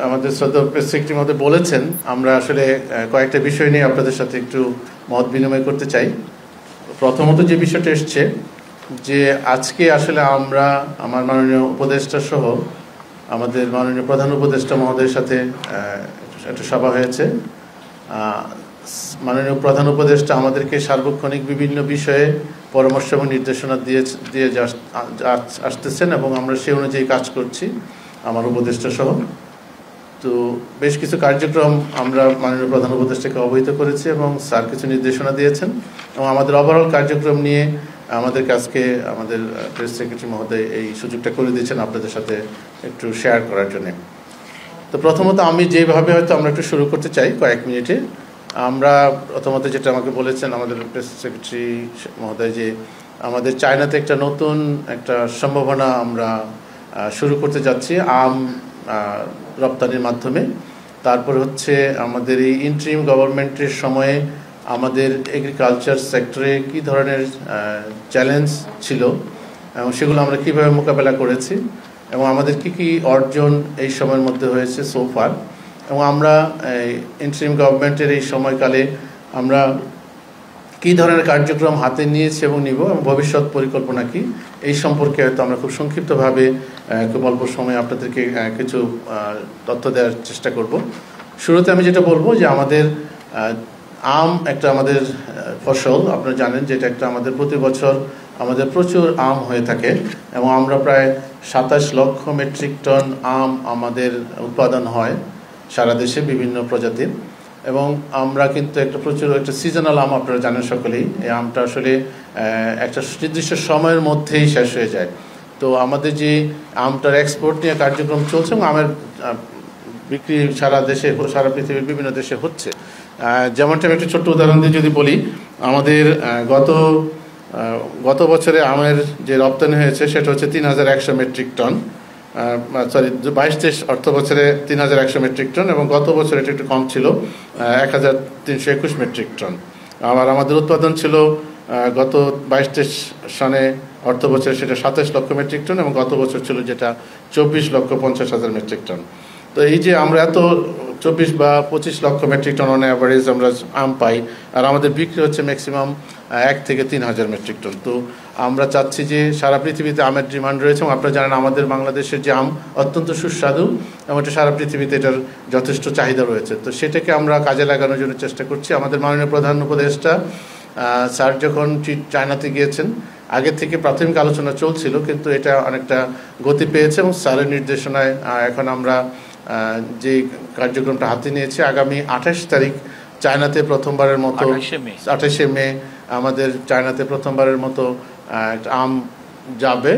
আমাদের শ্রদ্ধা press secretary মহোদয় বলেছেন, আমরা আসলে কয়েকটা বিষয় নিয়ে আপনাদের সাথে একটু মত বিনিময় করতে চাই। প্রথমত যে বিষয়টা এসছে যে আজকে আসলে আমরা আমার মাননীয় উপদেষ্টা সহ আমাদের মাননীয় প্রধান উপদেষ্টা মহোদয়ের সাথে একটা সভা হয়েছে। মাননীয় প্রধান উপদেষ্টা আমাদেরকে সার্বক্ষণিক বিভিন্ন বিষয়ে পরামর্শ এবং নির্দেশনা দিয়ে আসতেছেন এবং আমরা সেই অনুযায়ী কাজ করছি আমার উপদেষ্টা সহ। তো বেশ কিছু কার্যক্রম আমরা মাননীয় প্রধান উপদেষ্টাকে অবহিত করেছি এবং স্যার কিছু নির্দেশনা দিয়েছেন এবং আমাদের ওভারঅল কার্যক্রম নিয়ে আমাদেরকে আজকে আমাদের প্রেস সেক্রেটারি মহোদয় এই সুযোগটা করে দিয়েছেন আপনাদের সাথে একটু শেয়ার করার জন্য। তো প্রথমত আমি যেভাবে হয়তো আমরা একটু শুরু করতে চাই কয়েক মিনিটে। আমরা প্রথমত যেটা আমাকে বলেছেন আমাদের প্রেস সেক্রেটারি মহোদয় যে আমাদের চায়নাতে একটা নতুন একটা সম্ভাবনা আমরা শুরু করতে যাচ্ছি আম রপ্তানির মাধ্যমে। তারপর হচ্ছে আমাদের এই ইন্টারিম গভর্নমেন্টের সময়ে আমাদের এগ্রিকালচার সেক্টরে কী ধরনের চ্যালেঞ্জ ছিল এবং সেগুলো আমরা কীভাবে মোকাবেলা করেছি এবং আমাদের কি অর্জন এই সময়ের মধ্যে হয়েছে সোফার, এবং আমরা ইন্টারিম গভর্নমেন্টের এই সময়কালে আমরা কী ধরনের কার্যক্রম হাতে নিয়েছি এবং নিব এবং ভবিষ্যৎ পরিকল্পনা কি, এই সম্পর্কে হয়তো আমরা খুব সংক্ষিপ্তভাবে খুব অল্প সময়ে আপনাদেরকে কিছু তথ্য দেওয়ার চেষ্টা করব। শুরুতে আমি যেটা বলবো যে আমাদের আম একটা আমাদের ফসল, আপনারা জানেন যে এটা একটা আমাদের প্রতি বছর আমাদের প্রচুর আম হয়ে থাকে এবং আমরা প্রায় 27 লক্ষ মেট্রিক টন আম আমাদের উৎপাদন হয় সারা দেশে বিভিন্ন প্রজাতির। এবং আমরা কিন্তু একটা সিজনাল আম, আপনারা জানেন সকলেই, এই আমটা আসলে একটা নির্দিষ্ট সময়ের মধ্যেই শেষ হয়ে যায়। তো আমাদের যে আমটার এক্সপোর্ট নিয়ে কার্যক্রম চলছে এবং আমের বিক্রি সারা দেশে, সারা পৃথিবীর বিভিন্ন দেশে হচ্ছে। যেমনটা আমি একটা ছোট্ট উদাহরণ দিয়ে যদি বলি, আমাদের গত বছরে আমের যে রপ্তানি হয়েছে সেটা হচ্ছে 3100 মেট্রিক টন, 22-23 অর্থ বছরে 3100 মেট্রিক টন এবং গত বছর এটা একটু কম ছিল 1321 মেট্রিক টন। আবার আমাদের উৎপাদন ছিল গত 22-23 সনে অর্থ বছরে সেটা 27 লক্ষ মেট্রিক টন এবং গত বছর ছিল যেটা 24,50,000 মেট্রিক টন। তো এই যে আমরা এত 24 বা 25 লক্ষ মেট্রিক টন অন অ্যাভারেজ আমরা আম পাই, আর আমাদের বিক্রি হচ্ছে ম্যাক্সিমাম 1 থেকে 3,000 মেট্রিক টন। তো আমরা চাচ্ছি যে সারা পৃথিবীতে আমের ডিমান্ড রয়েছে এবং আপনারা জানেন আমাদের বাংলাদেশের যে আম অত্যন্ত সুস্বাদু এবং এটা সারা পৃথিবীতে এটার যথেষ্ট চাহিদা রয়েছে। তো সেটাকে আমরা কাজে লাগানোর জন্য চেষ্টা করছি। আমাদের মাননীয় প্রধান উপদেষ্টা স্যার যখন চায়নাতে গিয়েছেন, আগে থেকে প্রাথমিক আলোচনা চলছিল কিন্তু এটা অনেকটা গতি পেয়েছে এবং স্যারের নির্দেশনায় এখন আমরা যে কার্যক্রমটা হাতে নিয়েছি, আগামী 28 তারিখ চায়নাতে প্রথমবারের মতো 28শে মে আমাদের চায়নাতে প্রথমবারের মতো আম যাবে।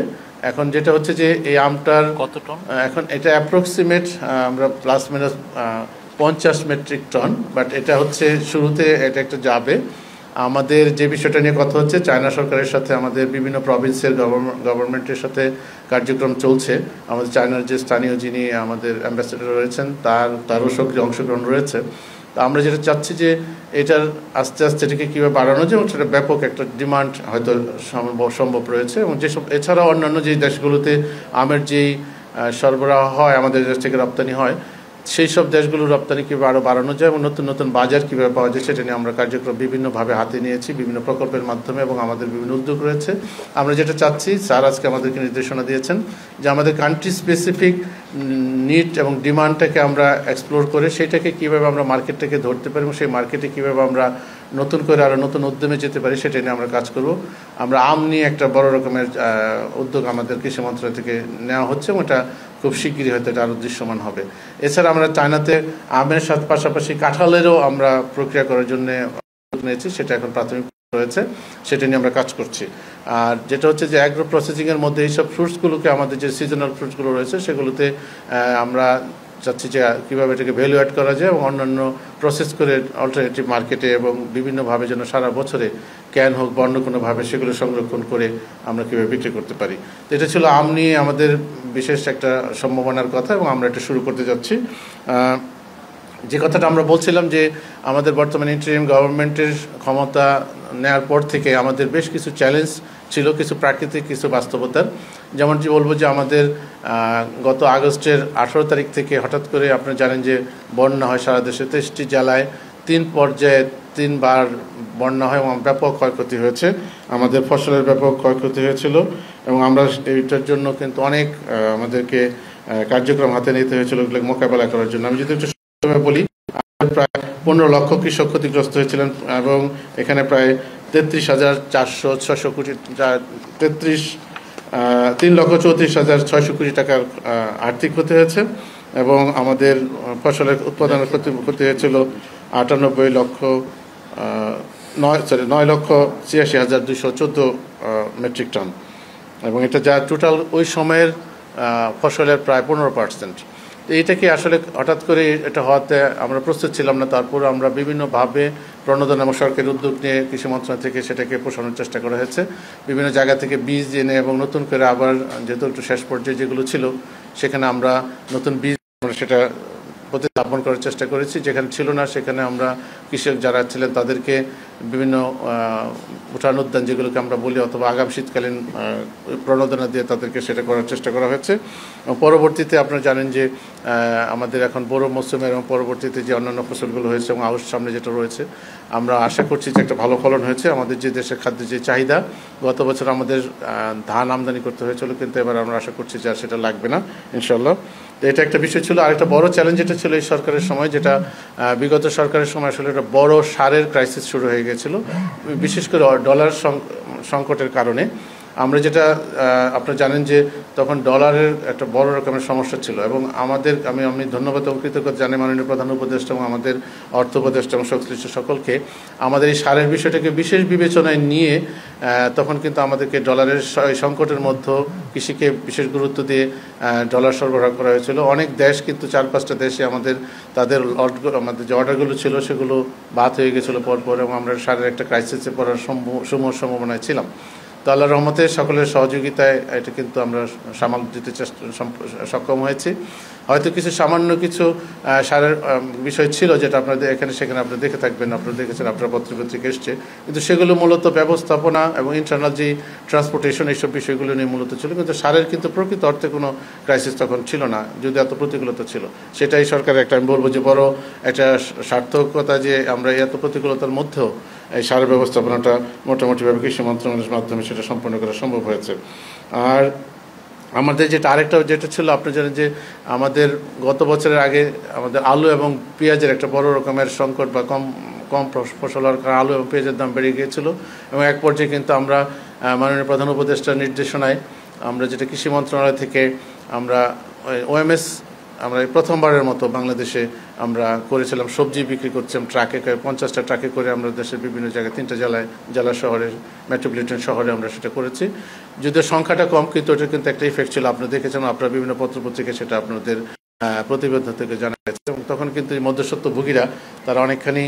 এখন যেটা হচ্ছে যে এই আমটার কত টন, এখন এটা অ্যাপ্রক্সিমেট আমরা plus minus 50 metric ton, but এটা হচ্ছে শুরুতে এটা একটা যাবে। আমাদের যে বিষয়টা নিয়ে কথা হচ্ছে, চায়না সরকারের সাথে আমাদের বিভিন্ন প্রভিন্সের গভর্নমেন্টের সাথে কার্যক্রম চলছে। আমাদের চায়নার যে স্থানীয় যিনি আমাদের অ্যাম্বাসেডর রয়েছেন তারও সক্রিয় অংশগ্রহণ রয়েছে। তো আমরা যেটা চাচ্ছি যে এটার আস্তে আস্তে এটাকে কীভাবে বাড়ানো যায় এবং সেটা ব্যাপক একটা ডিমান্ড হয়তো সম্ভব রয়েছে। এবং যেসব এছাড়াও অন্যান্য যেই দেশগুলোতে আমের যেই সরবরাহ হয়, আমাদের দেশ থেকে রপ্তানি হয়, সেই সব দেশগুলোর রপ্তানি কীভাবে আরও বাড়ানো যায় এবং নতুন নতুন বাজার কীভাবে পাওয়া যায় সেটা নিয়ে আমরা কার্যক্রম বিভিন্নভাবে হাতে নিয়েছি বিভিন্ন প্রকল্পের মাধ্যমে এবং আমাদের বিভিন্ন উদ্যোগ রয়েছে। আমরা যেটা চাচ্ছি, স্যার আজকে আমাদেরকে নির্দেশনা দিয়েছেন যে আমাদের কান্ট্রি স্পেসিফিক নিড এবং ডিমান্ডটাকে আমরা এক্সপ্লোর করে সেটাকে কীভাবে আমরা মার্কেটটাকে ধরতে পারি এবং সেই মার্কেটে কীভাবে আমরা নতুন করে আরও নতুন উদ্যমে যেতে পারি সেটা নিয়ে আমরা কাজ করব। আমরা আম নিয়ে একটা বড় রকমের উদ্যোগ আমাদের কৃষি মন্ত্রণালয় থেকে নেওয়া হচ্ছে এবং এটা খুব শিগগিরই হয়তো এটা আরও দৃশ্যমান হবে। এছাড়া আমরা চায়নাতে আমের সাথে পাশাপাশি কাঁঠালেরও আমরা প্রক্রিয়া করার জন্য নিয়েছি, সেটা এখন প্রাথমিক রয়েছে, সেটা নিয়ে আমরা কাজ করছি। আর যেটা হচ্ছে যে অ্যাগ্রো প্রসেসিংয়ের মধ্যে এইসব ফ্রুটসগুলোকে, আমাদের যে সিজনাল ফ্রুটসগুলো রয়েছে সেগুলোতে আমরা চাচ্ছি যে কীভাবে এটাকে ভ্যালু অ্যাড করা যায় এবং অন্যান্য প্রসেস করে অল্টারনেটিভ মার্কেটে এবং বিভিন্নভাবে যেন সারা বছরে ক্যান হোক বা অন্য কোনোভাবে সেগুলো সংরক্ষণ করে আমরা কীভাবে বিক্রি করতে পারি। তো এটা ছিল আম নিয়ে আমাদের বিশেষ একটা সম্ভাবনার কথা এবং আমরা এটা শুরু করতে যাচ্ছি। যে কথাটা আমরা বলছিলাম যে আমাদের বর্তমানে ইন্টারিম গভর্নমেন্টের ক্ষমতা নেওয়ার পর থেকে আমাদের বেশ কিছু চ্যালেঞ্জ ছিল, কিছু প্রাকৃতিক, কিছু বাস্তবতার। যেমনটি বলবো যে আমাদের গত আগস্টের 18 তারিখ থেকে হঠাৎ করে আপনারা জানেন যে বন্যা হয় সারা দেশে, 23টি জেলায় 3 পর্যায়ে 3 বার বন্যা হয় এবং ব্যাপক ক্ষয়ক্ষতি হয়েছে, আমাদের ফসলের ব্যাপক ক্ষয়ক্ষতি হয়েছিল এবং আমরা এইটার জন্য কিন্তু অনেক আমাদেরকে কার্যক্রম হাতে নিতে হয়েছিল এগুলো মোকাবেলা করার জন্য। আমি যদি একটু বলি, প্রায় 15 লক্ষ কৃষক ক্ষতিগ্রস্ত হয়েছিলেন এবং এখানে প্রায় 33,400 কোটি 3,34,600 কোটি টাকার আর্থিক ক্ষতি হয়েছে এবং আমাদের ফসলের উৎপাদনের ক্ষতি হয়েছিল 9,86,214 মেট্রিক টন এবং এটা যা টোটাল ওই সময়ের ফসলের প্রায় 15%। তো এইটাকে আসলে হঠাৎ করে এটা হওয়াতে আমরা প্রস্তুত ছিলাম না। তারপর আমরা বিভিন্নভাবে প্রণোদন এবং সরকারি উদ্যোগ নিয়ে কৃষি মন্ত্রণালয় থেকে সেটাকে পোষানোর চেষ্টা করা হয়েছে, বিভিন্ন জায়গা থেকে বীজ এনে এবং নতুন করে আবার যেহেতু একটু শেষ পর্যায়ে যেগুলো ছিল সেখানে আমরা নতুন বীজ সেটা প্রতিস্থাপন করার চেষ্টা করেছি, যেখানে ছিল না সেখানে আমরা কৃষক যারা ছিলেন তাদেরকে বিভিন্ন উঠান উদ্যান যেগুলোকে আমরা বলি অথবা আগামী শীতকালীন প্রণোদনা দিয়ে তাদেরকে সেটা করার চেষ্টা করা হয়েছে। পরবর্তীতে আপনারা জানেন যে আমাদের এখন বড় মৌসুমের এবং পরবর্তীতে যে অন্যান্য ফসলগুলো হয়েছে এবং আউশ সামনে যেটা রয়েছে, আমরা আশা করছি যে একটা ভালো ফলন হয়েছে। আমাদের যে দেশের খাদ্যের যে চাহিদা, গত বছর আমাদের ধান আমদানি করতে হয়েছিল কিন্তু এবার আমরা আশা করছি যে আর সেটা লাগবে না ইনশাল্লাহ। এটা একটা বিষয় ছিল। আরেকটা বড় চ্যালেঞ্জ যেটা ছিল এই সরকারের সময়, যেটা বিগত সরকারের সময় আসলে একটা বড় সারের ক্রাইসিস শুরু হয়ে গেছিল, বিশেষ করে ডলার সংকটের কারণে। আমরা যেটা আপনারা জানেন যে তখন ডলারের একটা বড় রকমের সমস্যা ছিল এবং আমি ধন্যবাদ এবং কৃতজ্ঞতা জানাই মাননীয় প্রধান উপদেষ্টা এবং আমাদের অর্থ উপদেষ্টা এবং সংশ্লিষ্ট সকলকে। আমাদের এই সারের বিষয়টাকে বিশেষ বিবেচনায় নিয়ে তখন কিন্তু আমাদেরকে ডলারের সংকটের মধ্যে কৃষিকে বিশেষ গুরুত্ব দিয়ে ডলার সরবরাহ করা হয়েছিল। অনেক দেশ কিন্তু 4-5টা দেশে তাদের যে অর্ডারগুলো ছিল সেগুলো বাদ হয়ে গেছিলো পরপর এবং আমরা সারের একটা ক্রাইসিসে পড়ার সম্ভাবনায় ছিলাম। তো আল্লাহর রহমতে সকলের সহযোগিতায় এটা কিন্তু আমরা সামাল দিতে সক্ষম হয়েছি। হয়তো কিছু সামান্য কিছু সারের বিষয় ছিল যেটা আপনাদের সেখানে আপনারা দেখে থাকবেন, আপনারা দেখেছেন, আপনার পত্রিকা এসছে, কিন্তু সেগুলো মূলত ব্যবস্থাপনা এবং ইন্টারনাল যে ট্রান্সপোর্টেশন এইসব বিষয়গুলো নিয়ে মূলত ছিল, কিন্তু সারের কিন্তু প্রকৃত অর্থে কোনো ক্রাইসিস তখন ছিল না, যদি এত প্রতিকূলতা ছিল। সেটাই সরকারের একটা আমি বলবো যে বড় একটা সার্থকতা যে আমরা এত প্রতিকূলতার মধ্যেও এই সার ব্যবস্থাপনাটা মোটামুটিভাবে কৃষি মন্ত্রণালয়ের মাধ্যমে সেটা সম্পন্ন করা সম্ভব হয়েছে। আর আমাদের আরেকটা যেটা ছিল, আপনি জানেন যে আমাদের গত বছরের আগে আমাদের আলু এবং পেঁয়াজের একটা বড় রকমের সংকট বা কম ফসল হওয়ার কারণে আলু এবং পেঁয়াজের দাম বেড়ে গিয়েছিল এবং এক পর্যায়ে কিন্তু আমরা মাননীয় প্রধান উপদেষ্টার নির্দেশনায় আমরা যেটা কৃষি মন্ত্রণালয় থেকে আমরা ওএমএস আমরা প্রথমবারের মতো বাংলাদেশে আমরা করেছিলাম, সবজি বিক্রি করছিলাম ট্রাকে 50টা ট্রাকে করে আমরা দেশের বিভিন্ন জায়গায় 3টা জেলা শহরে মেট্রোপলিটন শহরে আমরা সেটা করেছি। যদিও সংখ্যাটা কম কিন্তু ওটা কিন্তু একটা ইফেক্ট ছিল, আপনারা দেখেছেন, আপনারা বিভিন্ন পত্রপত্রিকায় সেটা আপনাদের প্রতিবেদন থেকে জানা গেছে। এবং তখন কিন্তু এই মধ্যস্বত্বভোগীরা তারা অনেকখানি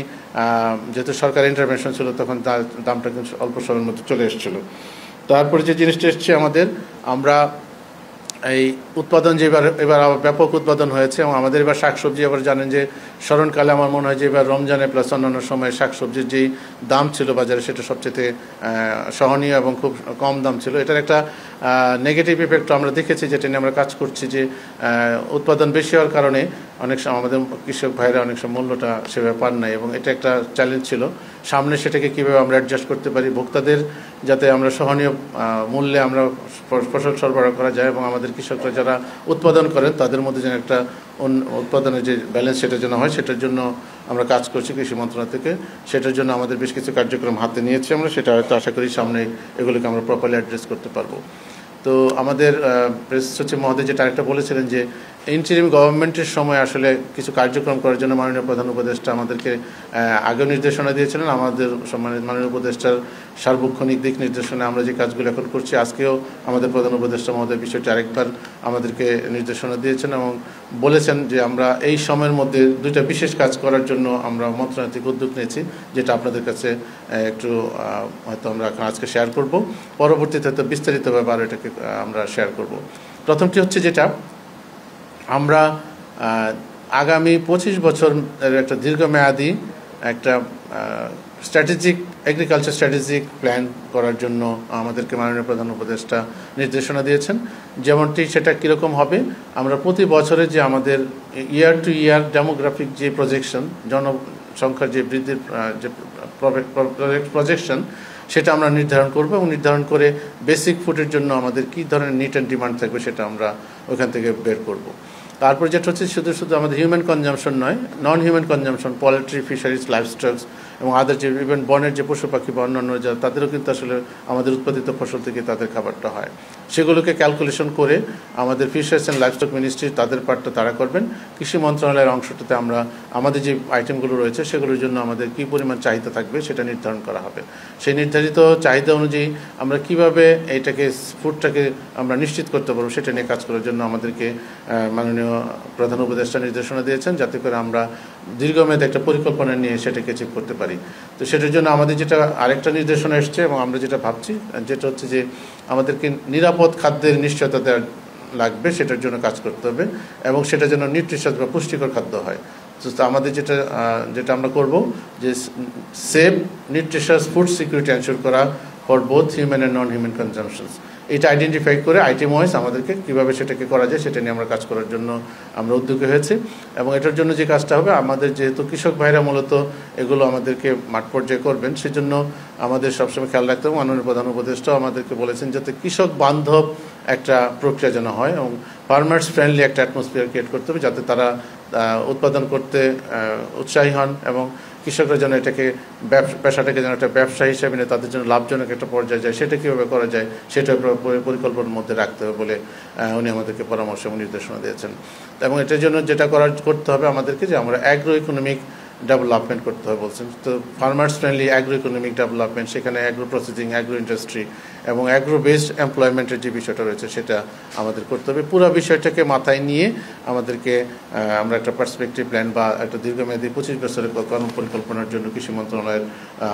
যেহেতু সরকার ইন্টারভেনশন ছিল তখন তার দামটা কিন্তু অল্প সময়ের মধ্যে চলে এসেছিল। তারপরে যে জিনিসটা এসছে আমরা এই উৎপাদন যে এবার ব্যাপক উৎপাদন হয়েছে এবং আমাদের এবার শাকসবজি আবার জানেন যে স্মরণকালে আমার মনে হয় যে এবার রমজানে প্লাস অন্যান্য সময়ে শাকসবজির যেই দাম ছিল বাজারে সেটা সবচেয়ে সহনীয় এবং খুব কম দাম ছিল। এটার একটা নেগেটিভ ইফেক্ট আমরা দেখেছি, যেটা নিয়ে আমরা কাজ করছি, যে উৎপাদন বেশি হওয়ার কারণে অনেক সময় আমাদের কৃষক ভাইরা অনেক সময় মূল্যটা সেভাবে পান নাই এবং এটা একটা চ্যালেঞ্জ ছিল। সামনে সেটাকে কীভাবে আমরা অ্যাডজাস্ট করতে পারি, ভোক্তাদের যাতে আমরা সহনীয় মূল্যে আমরা ফসল সরবরাহ করা যায় এবং আমাদের কৃষকরা যারা উৎপাদন করেন তাদের মধ্যে যেন একটা উৎপাদনের যে ব্যালেন্স সেটা যেন হয়, সেটার জন্য আমরা কাজ করছি কৃষি মন্ত্রণালয় থেকে। সেটার জন্য আমাদের বেশ কিছু কার্যক্রম হাতে নিয়েছি আমরা, সেটা হয়তো আশা করি সামনে এগুলোকে আমরা প্রপারলি অ্যাড্রেস করতে পারবো। তো আমাদের প্রেস সচিব মহোদয় যেটা আরেকটা বলেছিলেন যে ইন্টারিম গভর্নমেন্টের সময় আসলে কিছু কার্যক্রম করার জন্য মাননীয় প্রধান উপদেষ্টা আমাদেরকে আগে নির্দেশনা দিয়েছিলেন। আমাদের মাননীয় উপদেষ্টার সার্বক্ষণিক দিক নির্দেশনা আমরা যে কাজগুলো এখন করছি, আজকেও আমাদের প্রধান উপদেষ্টা মহোদয় বিষয়টি আরেকবার আমাদেরকে নির্দেশনা দিয়েছেন এবং বলেছেন যে আমরা এই সময়ের মধ্যে 2টা বিশেষ কাজ করার জন্য আমরা মন্ত্রণালয় থেকে উদ্যোগ নিয়েছি, যেটা আপনাদের কাছে একটু হয়তো আমরা এখন আজকে শেয়ার করব, পরবর্তীতে হয়তো বিস্তারিতভাবে আরও এটাকে আমরা শেয়ার করব। প্রথমটি হচ্ছে যেটা আমরা আগামী 25 বছর একটা দীর্ঘমেয়াদী একটা স্ট্র্যাটেজিক এগ্রিকালচার স্ট্র্যাটেজিক প্ল্যান করার জন্য আমাদেরকে মাননীয় প্রধান উপদেষ্টা নির্দেশনা দিয়েছেন। যেমনটি সেটা কীরকম হবে, আমরা প্রতি বছরে যে আমাদের ইয়ার টু ইয়ার ডেমোগ্রাফিক যে প্রজেকশন, জনসংখ্যার যে বৃদ্ধির যে প্রজেকশন, সেটা আমরা নির্ধারণ করব এবং নির্ধারণ করে বেসিক ফুডের জন্য আমাদের কী ধরনের নিট অ্যান্ড ডিমান্ড থাকবে সেটা আমরা ওখান থেকে বের করব। তারপর যেটা হচ্ছে শুধু আমাদের হিউম্যান কনজামশন নয়, non human consumption, poultry, fisheries, livestocks এবং আদার যে ইভেন বনের যে পশু পাখি বা অন্যান্য যা তাদেরও কিন্তু আসলে আমাদের উৎপাদিত ফসল থেকে তাদের খাবারটা হয়, সেগুলোকে ক্যালকুলেশন করে আমাদের ফিশারিজ অ্যান্ড লাইভস্টক মিনিস্ট্রি তাদের পার্টটা তারা করবেন। কৃষি মন্ত্রণালয়ের অংশটাতে আমরা আমাদের যে আইটেমগুলো রয়েছে সেগুলোর জন্য আমাদের কী পরিমাণ চাহিদা থাকবে সেটা নির্ধারণ করা হবে। সেই নির্ধারিত চাহিদা অনুযায়ী আমরা কিভাবে এইটাকে ফুডটাকে আমরা নিশ্চিত করতে পারবো সেটা নিয়ে কাজ করার জন্য আমাদেরকে মাননীয় প্রধান উপদেষ্টা নির্দেশনা দিয়েছেন, যাতে করে আমরা দীর্ঘমেয়াদে একটা পরিকল্পনা নিয়ে সেটাকে অ্যাচিভ করতে পারি। তো সেটার জন্য আমাদের যেটা আরেকটা নির্দেশনা এসছে এবং আমরা যেটা ভাবছি যেটা হচ্ছে যে আমাদেরকে নিরাপদ খাদ্যের নিশ্চয়তা দেওয়া লাগবে, সেটার জন্য কাজ করতে হবে এবং সেটা যেন নিউট্রিশাস বা পুষ্টিকর খাদ্য হয়। তো আমাদের যেটা আমরা করব যে safe nutritious food security ensure করা for both human and non human consumptions, এটা আইডেন্টিফাই করে আইটেম ওয়াইজ আমাদেরকে কীভাবে সেটাকে করা যায় সেটা নিয়ে আমরা কাজ করার জন্য আমরা উদ্যোগী হয়েছি। এবং এটার জন্য যে কাজটা হবে, আমাদের যেহেতু কৃষক ভাইরা মূলত এগুলো আমাদেরকে মাঠ পর্যায়ে করবেন, সেজন্য আমাদের সবসময় খেয়াল রাখতে হবে। মাননীয় প্রধান উপদেষ্টাও আমাদেরকে বলেছেন যাতে কৃষক বান্ধব একটা প্রক্রিয়া যেন হয় এবং ফার্মার্স ফ্রেন্ডলি একটা অ্যাটমসফিয়ার ক্রিয়েট করতে হবে, যাতে তারা উৎপাদন করতে উৎসাহী হন এবং কৃষকরা যেন এটাকে পেশাটাকে যেন একটা ব্যবসা হিসেবে নিয়ে তাদের জন্য লাভজনক একটা পর্যায়ে যায়, সেটা কীভাবে করা যায় সেটা পরিকল্পনার মধ্যে রাখতে হবে বলে উনি আমাদেরকে পরামর্শ এবং নির্দেশনা দিয়েছেন। এবং এটার জন্য যেটা করতে হবে আমাদেরকে, যে আমরা অ্যাগ্রো ইকোনমিক ডেভেলপমেন্ট করতে হবে বলছেন। তো farmers friendly agro economic development, সেখানে অ্যাগ্রো প্রসেসিং, অ্যাগ্রো ইন্ডাস্ট্রি এবং অ্যাগ্রো বেসড এমপ্লয়মেন্টের যে বিষয়টা রয়েছে সেটা আমাদের করতে হবে। পুরো বিষয়টাকে মাথায় নিয়ে আমাদেরকে আমরা একটা পার্সপেক্টিভ প্ল্যান বা একটা দীর্ঘমেয়াদী 25 বছরের কর্ম পরিকল্পনার জন্য কৃষি মন্ত্রণালয়ের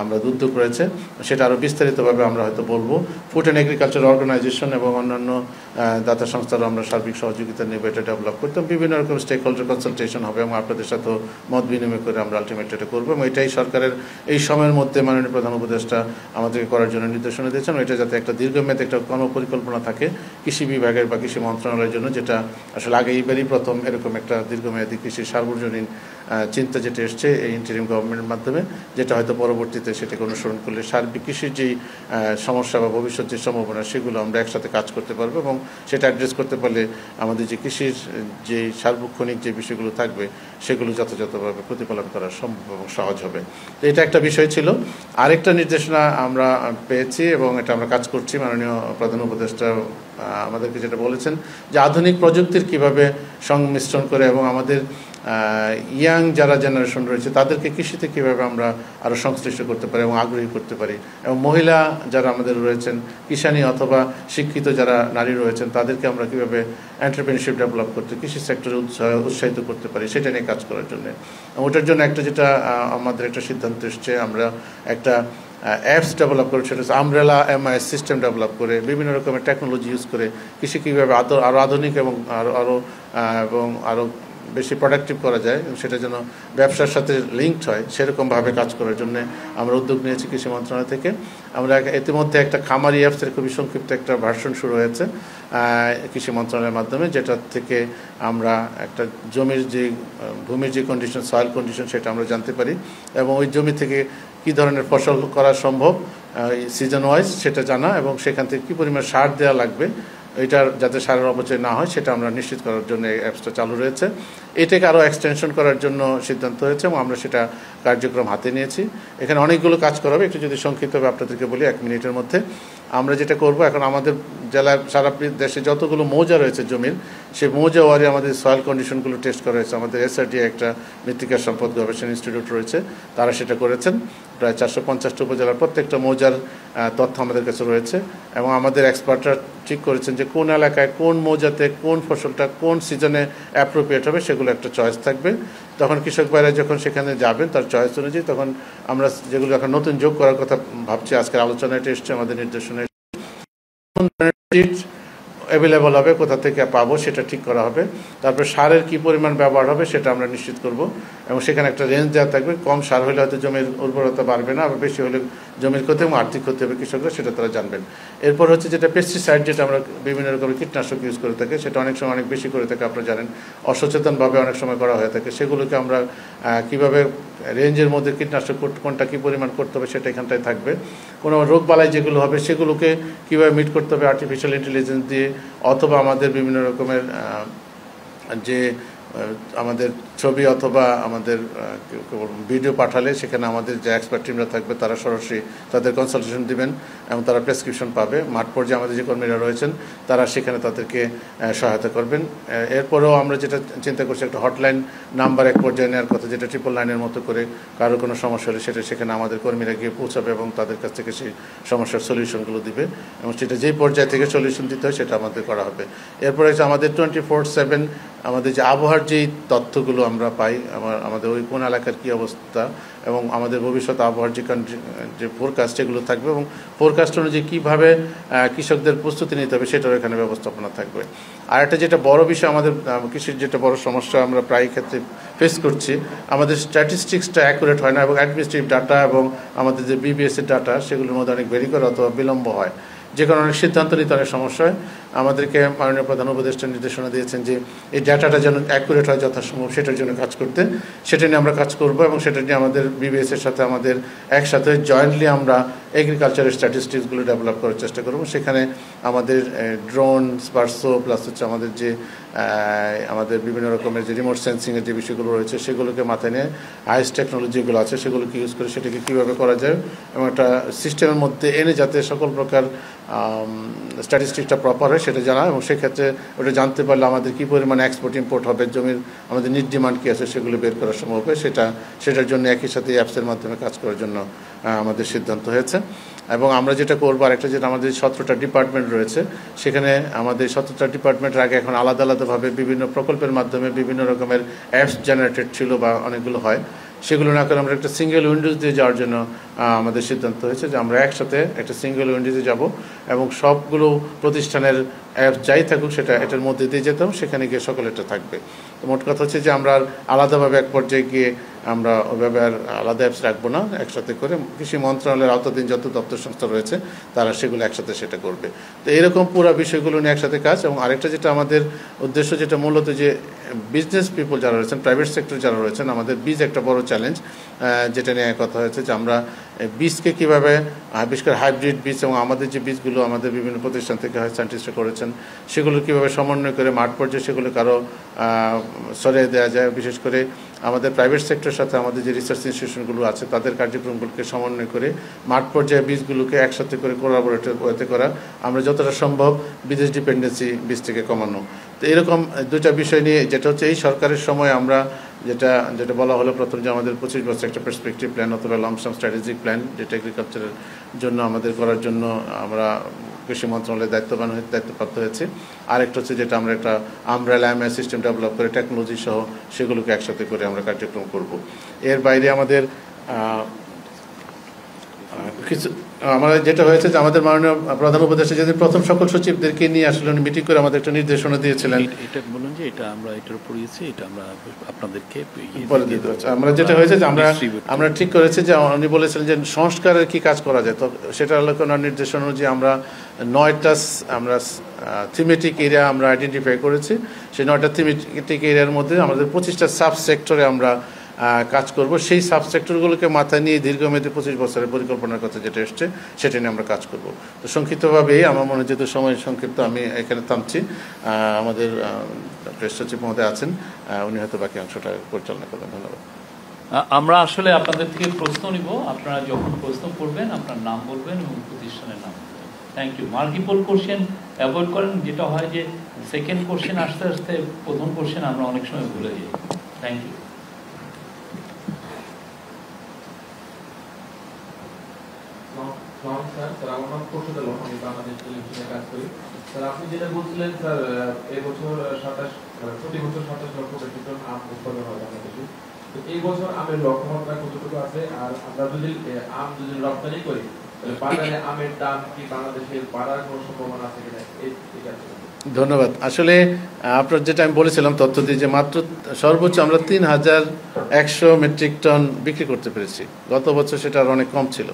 আমরা উদ্যোগ করেছে, সেটা আরও বিস্তারিতভাবে আমরা হয়তো বলবো। ফুড অ্যান্ড এগ্রিকালচার অর্গানাইজেশন এবং অন্যান্য দাতা সংস্থারও আমরা সার্বিক সহযোগিতা নেব এটা ডেভেলপ করতাম। বিভিন্ন রকম স্টেক হোল্ডার কনসালটেশন হবে এবং আপনাদের সাথেও মত বিনিময় করে আমরা আলটিমেট এটা করবো এবং এটাই সরকারের এই সময়ের মধ্যে মাননীয় প্রধান উপদেষ্টা আমাদেরকে করার জন্য নির্দেশনা দিয়েছেন। এটা যাতে একটা দীর্ঘমেয়াদী একটা কর্মপরিকল্পনা থাকে কৃষি বিভাগের বা কৃষি মন্ত্রণালয়ের জন্য, যেটা আসলে আগে এইবারই প্রথম এরকম একটা দীর্ঘমেয়াদী কৃষি সার্বজনীন চিন্তা যেটা এসছে এই ইন্টারিম গভর্নমেন্টের মাধ্যমে, যেটা হয়তো পরবর্তীতে সেটাকে অনুসরণ করলে সার্বিক কৃষির যেই সমস্যা বা ভবিষ্যৎ যে সম্ভাবনা সেগুলো আমরা একসাথে কাজ করতে পারবো এবং সেটা অ্যাড্রেস করতে পারলে আমাদের যে কৃষির যে সার্বক্ষণিক যে বিষয়গুলো থাকবে সেগুলো যথাযথভাবে প্রতিপালন করা সম্ভব এবং সহজ হবে। তো এটা একটা বিষয় ছিল। আরেকটা নির্দেশনা আমরা পেয়েছি এবং এটা আমরা কাজ করছি। মাননীয় প্রধান উপদেষ্টা আমাদেরকে যেটা বলেছেন যে আধুনিক প্রযুক্তির কিভাবে সংমিশ্রণ করে এবং আমাদের ইয়াং যারা জেনারেশন রয়েছে তাদেরকে কৃষিতে কীভাবে আমরা আরও সংশ্লিষ্ট করতে পারি এবং আগ্রহী করতে পারি, এবং মহিলা যারা আমাদের রয়েছেন কিষানি অথবা শিক্ষিত যারা নারী রয়েছেন তাদেরকে আমরা কীভাবে এন্টারপ্রেনিউরশিপ ডেভেলপ করতে, কৃষি সেক্টরে উৎসাহিত করতে পারি সেটা নিয়ে কাজ করার জন্য। ওটার জন্য একটা যেটা আমাদের একটা সিদ্ধান্ত এসছে, আমরা একটা অ্যাপস ডেভেলপ করে, সেটা হচ্ছে আমব্রেলা এমআইএস সিস্টেম ডেভেলপ করে বিভিন্ন রকমের টেকনোলজি ইউজ করে কৃষি কীভাবে আরও আধুনিক এবং আরও বেশি প্রোডাক্টিভ করা যায়, সেটা যেন ব্যবসার সাথে লিঙ্কড হয় সেরকমভাবে কাজ করার জন্য আমরা উদ্যোগ নিয়েছি কৃষি মন্ত্রণালয় থেকে। আমরা ইতিমধ্যে একটা খামারি অ্যাপসের খুবই সংক্ষিপ্ত একটা ভার্সন শুরু হয়েছে কৃষি মন্ত্রণালয়ের মাধ্যমে, যেটা থেকে আমরা একটা ভূমির যে কন্ডিশন, সয়েল কন্ডিশন সেটা আমরা জানতে পারি এবং ওই জমি থেকে কী ধরনের ফসল করা সম্ভব সিজন ওয়াইজ সেটা জানা এবং সেখান থেকে কী পরিমাণ সার দেওয়া লাগবে এটার যাতে সারের অপচয় না হয় সেটা আমরা নিশ্চিত করার জন্য এই অ্যাপসটা চালু রয়েছে। এটাকে আরও এক্সটেনশন করার জন্য সিদ্ধান্ত হয়েছে এবং আমরা সেটা কার্যক্রম হাতে নিয়েছি। এখানে অনেকগুলো কাজ করা হবে, একটু যদি সংক্ষিপ্তভাবে আপনাদেরকে বলি 1 মিনিটের মধ্যে। আমরা যেটা করব, এখন আমাদের জেলার সারা দেশে যতগুলো মৌজা রয়েছে জমির, সেই মৌজা ওয়ারি আমাদের সয়েল কন্ডিশনগুলো টেস্ট করা হয়েছে। আমাদের এসআরডি একটা মৃত্তিকা সম্পদ গবেষণা ইনস্টিটিউট রয়েছে, তারা সেটা করেছেন। প্রায় 450টা উপজেলার প্রত্যেকটা মৌজার তথ্য আমাদের কাছে রয়েছে এবং আমাদের এক্সপার্টরা ঠিক করেছেন যে কোন এলাকায় কোন মৌজাতে কোন ফসলটা কোন সিজনে অ্যাপ্রোপ্রিয়েট হবে সেগুলো একটা চয়েস থাকবে। তখন কৃষক ভাইরা যখন সেখানে যাবেন তার চয়েস অনুযায়ী তখন আমরা যেগুলো এখন নতুন যোগ করার কথা ভাবছি, আজকের আলোচনায় এসছে আমাদের নির্দেশনায় অ্যাভেলেবল হবে, কোথা থেকে পাবো সেটা ঠিক করা হবে। তারপরে সারের কি পরিমাণ ব্যবহার হবে সেটা আমরা নিশ্চিত করব, এবং সেখানে একটা রেঞ্জ দেওয়া থাকবে। কম সার হলে হয়তো জমির উর্বরতা বাড়বে না, আবার বেশি হলে জমির ক্ষতি এবং আর্থিক ক্ষতি হবে কৃষকরা, সেটা তারা জানবেন। এরপর হচ্ছে যেটা পেস্টিসাইড, যেটা আমরা বিভিন্ন রকমের কীটনাশক ইউজ করে থাকি, সেটা অনেক সময় অনেক বেশি করে থাকে, আপনারা জানেন, অসচেতনভাবে অনেক সময় করা হয়ে থাকে। সেগুলোকে আমরা কীভাবে রেঞ্জের মধ্যে কীটনাশক কোনটা কী পরিমাণ করতে হবে সেটা এখানটায় থাকবে। কোনো রোগবালাই যেগুলো হবে সেগুলোকে কীভাবে মিট করতে হবে আর্টিফিশিয়াল ইন্টেলিজেন্স দিয়ে, অথবা আমাদের বিভিন্ন রকমের যে আমাদের ছবি অথবা আমাদের ভিডিও পাঠালে সেখানে আমাদের যে এক্সপার্ট টিমরা থাকবে তারা সরাসরি তাদের কনসালটেশন দিবেন এবং তারা প্রেসক্রিপশন পাবে। মাঠ পর্যায়ে আমাদের যে কর্মীরা রয়েছেন তারা সেখানে তাদেরকে সহায়তা করবেন। এরপরেও আমরা যেটা চিন্তা করছি, একটা হটলাইন নাম্বার এক পর্যায়ে নেওয়ার কথা, যেটা 999 মতো করে কারো কোনো সমস্যা হলে সেটা সেখানে আমাদের কর্মীরা গিয়ে পৌঁছাবে এবং তাদের কাছ থেকে সেই সমস্যার সলিউশনগুলো দিবে, এবং সেটা যেই পর্যায় থেকে সলিউশন দিতে হয় সেটা আমাদের করা হবে। এরপরে হচ্ছে আমাদের 24/7 আমাদের যে আবহাওয়ার যেই তথ্যগুলো আমরা পাই, আমাদের ওই কোন এলাকার কী অবস্থা এবং আমাদের ভবিষ্যৎ আবহাওয়ার যে ফোরকাস্ট এগুলো থাকবে, এবং ফোরকাস্ট অনুযায়ী কীভাবে কৃষকদের প্রস্তুতি নিতে হবে সেটারও এখানে ব্যবস্থাপনা থাকবে। আর একটা যেটা বড় বিষয়, আমাদের কৃষির যেটা বড় সমস্যা আমরা প্রায় ক্ষেত্রে ফেস করছি, আমাদের স্ট্যাটিস্টিক্সটা অ্যাকুরেট হয় না, এবং অ্যাডমিনিস্ট্রেটিভ ডাটা এবং আমাদের যে বিবিএসের ডাটা সেগুলোর মধ্যে অনেক ভেরি করে অথবা বিলম্ব হয়, যে কারণে অনেক সিদ্ধান্ত নিতে অনেক সমস্যা হয়। আমাদেরকে মাননীয় প্রধান উপদেষ্টা নির্দেশনা দিয়েছেন যে এই ডাটাটা যেন অ্যাকুরেট হয় যথাসম্ভব, সেটার জন্য কাজ করতে। সেটা নিয়ে আমরা কাজ করব, এবং সেটা নিয়ে আমাদের বিবিএসের সাথে আমাদের একসাথে জয়েন্টলি আমরা এগ্রিকালচারের স্ট্যাটিস্টিক্সগুলো ডেভেলপ করার চেষ্টা করব। সেখানে আমাদের ড্রোন, স্পার্সো প্লাস হচ্ছে আমাদের যে আমাদের বিভিন্ন রকমের যে রিমোট সেন্সিংয়ের যে বিষয়গুলো রয়েছে সেগুলোকে মাথায় নিয়ে হাইস্ট টেকনোলজিগুলো আছে সেগুলোকে ইউজ করে সেটাকে কীভাবে করা যায় এবং একটা সিস্টেমের মধ্যে এনে যাতে সকল প্রকার স্ট্যাটিস্টিক্সটা প্রপার হয় সেটা জানা, এবং সেক্ষেত্রে ওটা জানতে পারলে আমাদের কী পরিমাণে এক্সপোর্ট ইম্পোর্ট হবে, জমির আমাদের নিট ডিমান্ড কী আছে সেগুলো বের করা সম্ভব হবে, সেটার জন্য একই সাথে অ্যাপসের মাধ্যমে কাজ করার জন্য আমাদের সিদ্ধান্ত হয়েছে। এবং আমরা যেটা করবো, আরেকটা যেটা আমাদের 17টা ডিপার্টমেন্ট রয়েছে, সেখানে আমাদের 17টা ডিপার্টমেন্টের আগে এখন আলাদা আলাদাভাবে বিভিন্ন প্রকল্পের মাধ্যমে বিভিন্ন রকমের অ্যাপস জেনারেটেড ছিল বা অনেকগুলো হয়, সেগুলো না করে আমরা একটা সিঙ্গেল উইন্ডোজ দিয়ে যাওয়ার জন্য আমাদের সিদ্ধান্ত হয়েছে যে আমরা একসাথে একটা সিঙ্গেল উইন্ডোজে যাব এবং সবগুলো প্রতিষ্ঠানের অ্যাপস যাই থাকুক সেটা এটার মধ্যে দিয়ে যেতাম, সেখানে গিয়ে সকলেরটা থাকবে। তো মোট কথা হচ্ছে যে আমরা আলাদাভাবে এক পর্যায়ে গিয়ে আমরা ওইভাবে আর আলাদা অ্যাপস রাখবো না, একসাথে করে কৃষি মন্ত্রণালয়ের আওতাধীন যত দপ্তর সংস্থা রয়েছে তারা সেগুলো একসাথে সেটা করবে। তো এরকম পুরো বিষয়গুলো নিয়ে একসাথে কাজ। এবং আরেকটা যেটা আমাদের উদ্দেশ্য, যেটা মূলত যে বিজনেস পিপল যারা রয়েছেন, প্রাইভেট সেক্টর যারা রয়েছেন, আমাদের বীজ একটা বড় চ্যালেঞ্জ, যেটা নিয়ে কথা হয়েছে যে আমরা বীজকে কীভাবে, বিশেষ করে হাইব্রিড বীজ এবং আমাদের যে বীজগুলো আমাদের বিভিন্ন প্রতিষ্ঠান থেকে হয় সায়েন্টিস্টরা করেছেন, সেগুলো কীভাবে সমন্বয় করে মাঠ পর্যায়ে সেগুলো কারো সরিয়ে দেওয়া যায়। বিশেষ করে আমাদের প্রাইভেট সেক্টরের সাথে আমাদের যে রিসার্চ ইনস্টিটিউশনগুলো আছে তাদের কার্যক্রমগুলোকে সমন্বয় করে মাঠ পর্যায়ে বীজগুলোকে একসাথে করে কোলাবোরেট করা, আমরা যতটা সম্ভব বিদেশ ডিপেন্ডেন্সি বীজ থেকে কমানো। তো এরকম দুটা বিষয় নিয়ে, যেটা হচ্ছে এই সরকারের সময় আমরা যেটা বলা হলো প্রথম, যে আমাদের 25 বছর একটা পার্সপেক্টিভ প্ল্যান অথবা লং টার্ম স্ট্র্যাটেজিক প্ল্যান, যেটা এগ্রিকালচারের জন্য আমাদের করার জন্য আমরা কৃষি মন্ত্রণালয়ের দায়িত্বপ্রাপ্ত হয়েছে। আরেকটা হচ্ছে যেটা আমরা একটা আমব্রেলা এমআই সিস্টেম ডেভেলপ করে টেকনোলজি সহ সেগুলোকে একসাথে করে আমরা কার্যক্রম করব। এর বাইরে আমাদের কিছু আমাদের যেটা হয়েছে যে আমাদের মাননীয় প্রধান উপদেষ্টা যেদিন প্রথম সকল সচিবদেরকে নিয়ে আসলে উনি মিটিং করে আমাদের একটা নির্দেশনা দিয়েছিলেন, এটা বলুন যে এটা আমরা এটার উপর দিয়েছি, এটা আমরা আপনাদেরকে বলে দিতে হচ্ছে। আমরা যেটা হয়েছে যে আমরা ঠিক করেছি যে উনি বলেছিলেন যে সংস্কারের কি কাজ করা যায়, তো সেটা হলো ওনার নির্দেশনা অনুযায়ী আমরা 9টা আমরা থিমেটিক এরিয়া আমরা আইডেন্টিফাই করেছি। সেই 9টা থিমেটিক এরিয়ার মধ্যে আমাদের 25টা সাব সেক্টরে আমরা কাজ করব। সেই সাবসেক্টরগুলোকে মাথায় নিয়ে দীর্ঘমেয়াদী 25 বছরের পরিকল্পনার কথা যেটা এসছে সেটা নিয়ে আমরা কাজ করব। তো সংক্ষিপ্তভাবেই আমার মনে হয় যেহেতু সময় সংক্ষিপ্ত, আমি এখানে থামছি। আমাদের প্রেস সচিব মহোদয় আছেন, উনি হয়তো বাকি অংশটা পরিচালনা করবেন। ধন্যবাদ। আমরা আসলে আপনাদের থেকে প্রশ্ন নিব, আপনারা যখন প্রশ্ন করবেন আপনার নাম বলবেন এবং প্রতিষ্ঠানের নাম বলবেন। Thank you. Multiple question avoid করেন, যেটা হয় যে সেকেন্ড কোশ্চেন আসতে আসতে প্রথম কোশ্চেন আমরা অনেক সময় ভুলে যাই। Thank you. স্যার, আমার নাম খোরশেদ আলম, আমি বাংলাদেশ টেলিভিশনে কাজ করি। স্যার, আপনি যেটা বলছিলেন স্যার, এবছর প্রতি বছর 27 লক্ষ মেট্রিক টন আম উৎপাদন হয় বাংলাদেশে। তো এই বছর আমের লক্ষ্যমাত্রা কতটুকু আছে, আর আমরা যদি আম রপ্তানি করি তাহলে বাজারে আমের দাম কি বাংলাদেশের বাড়ার কোনো সম্ভাবনা আছে কিনা, এটা ধন্যবাদ। আসলে আপনার যেটা আমি বলেছিলাম তথ্য দিয়ে যে মাত্র সর্বোচ্চ আমরা 3,100 মেট্রিক টন বিক্রি করতে পেরেছি। গত বছর সেটা আর অনেক কম ছিল।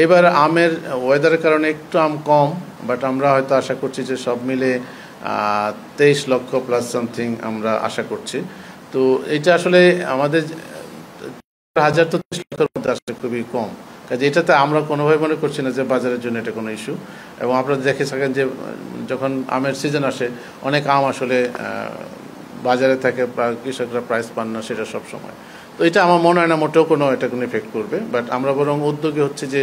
এবার আমের ওয়েদারের কারণে একটু আম কম, বাট আমরা হয়তো আশা করছি যে সব মিলে 23 লক্ষ প্লাস সামথিং আমরা আশা করছি। তো এটা আসলে আমাদের 1,000 তো 30 লক্ষের মধ্যে আসলে খুবই কম। কাজে এটাতে আমরা কোনোভাবে মনে করছি না যে বাজারের জন্য এটা কোনো ইস্যু। এবং আপনারা দেখে থাকেন যে যখন আমের সিজন আসে অনেক আম আসলে বাজারে থাকে, কৃষকরা প্রাইস পান না সেটা সব সময়। তো এটা আমার মনে হয় না মোটেও এটা কোনো ইফেক্ট করবে। বাট আমরা বরং উদ্যোগে হচ্ছে যে